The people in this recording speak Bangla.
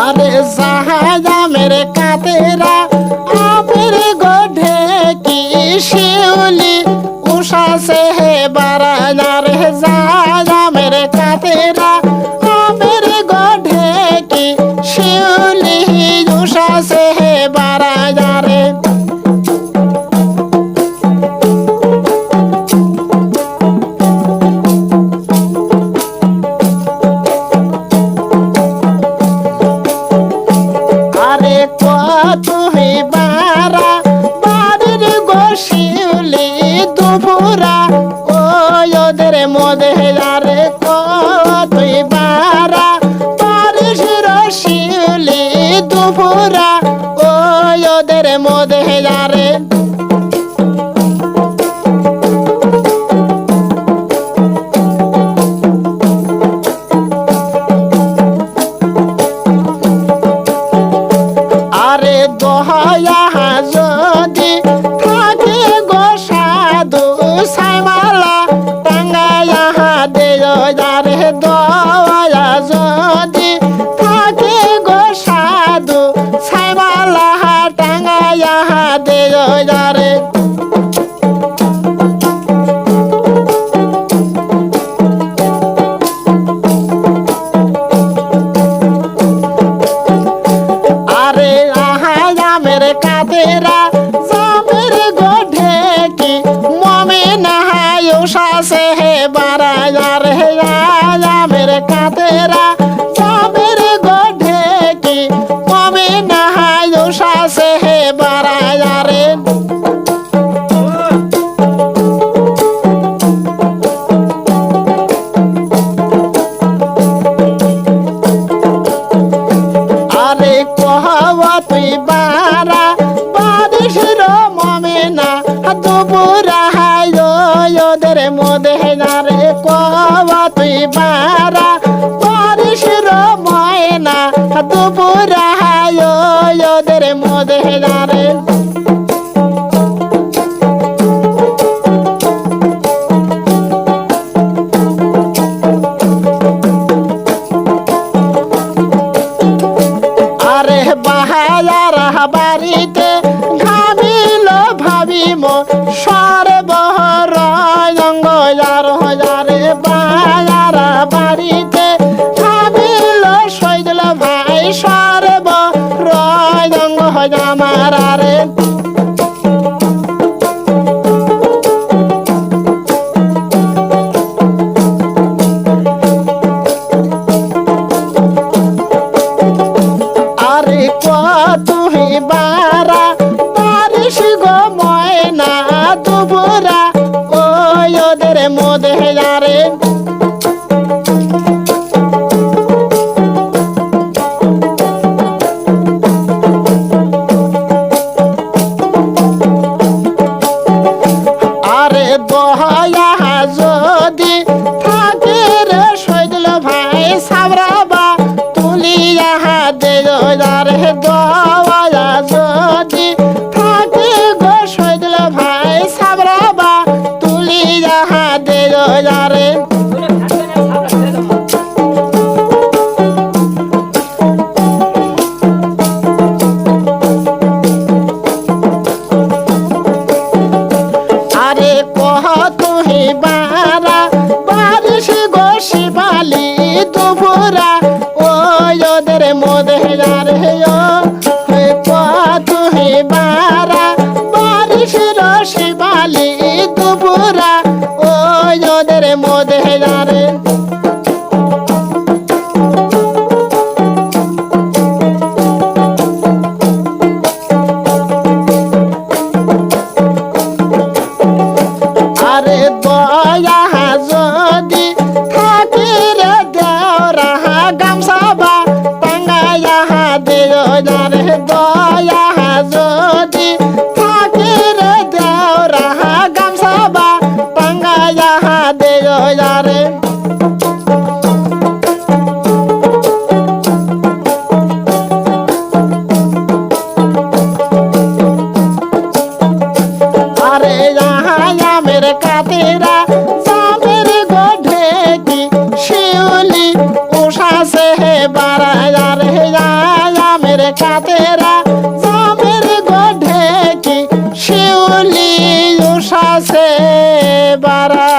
আরে জাহাজা মেরে কাতেরা আমের গোঢে কি শিউলি উষা সে হে বারানা রে জাহাজা মেরে কাতেরা আমের গোঢে কি শিউলি উষা সে হে বারানা রে তুমি বারা বাড়ির গোশিউলি দুপুরা ওদের মধ্যে আরে তুই বারা বাড়ির শিউলি দুপুরা ওদের মধ্যে আরে আরে দহয়া যদি থাকে গো সাধু সাইমালা টাঙ্গায়া দে যারে দয়া যদি থাকে গো সাধু সাইমালা টাঙ্গায়া দে যারে কাতেরা জামের গোঢে কি মমে নাহায় উষা সে হে বারায়া রে জামের কাতেরা জামের গোঢে কি মমে নাহায় উষা সে হে বারায়া রে আরে কহবা তুই বারা বারিশের মমেনা দুপুরা ওদের মধ্যে রে কহবা তুই বারা বারিশের ময়না দুপুরা ওদের মধ্যে রে আরে বাহায়ার বাড়িতে ঘামিল ভাবিম সর্বহর অঙ্গয়ার হাজারে বাহায়ার বাড়িতে ঘামিল সৈদল ভাই সর্বহর অঙ্গ আমার রে আরে তুই বারা বারিশ গো ময়না দুপুরা ওদের মধ্যে আরে আরে দহয়া যদি থাকে রে সৈদল ভাই সাবরাবা তুলিয়া দে যারে দয়া যদি থাকে গো সৈদল ভাই সাবরাবা তুলিয়া দে যারে আরে কহ তুই বারা বারিশ গো শিবালি দুপুরা ওদের মধ্যে রে তুই বারা বারিশের শিবালি দুপুরা ওদের মধ্যে রে আরে দয়া যদি থাকে রে দেওরা গামছাবা টাঙ্গায়া দে যারে দয়া যদি থাকে রে দেওরা গামছাবা টাঙ্গায়া দে যারে আরে মেরে কাতেরা জামের হাতেরা জামের গোঢে কি শিউলি উষাছে বারা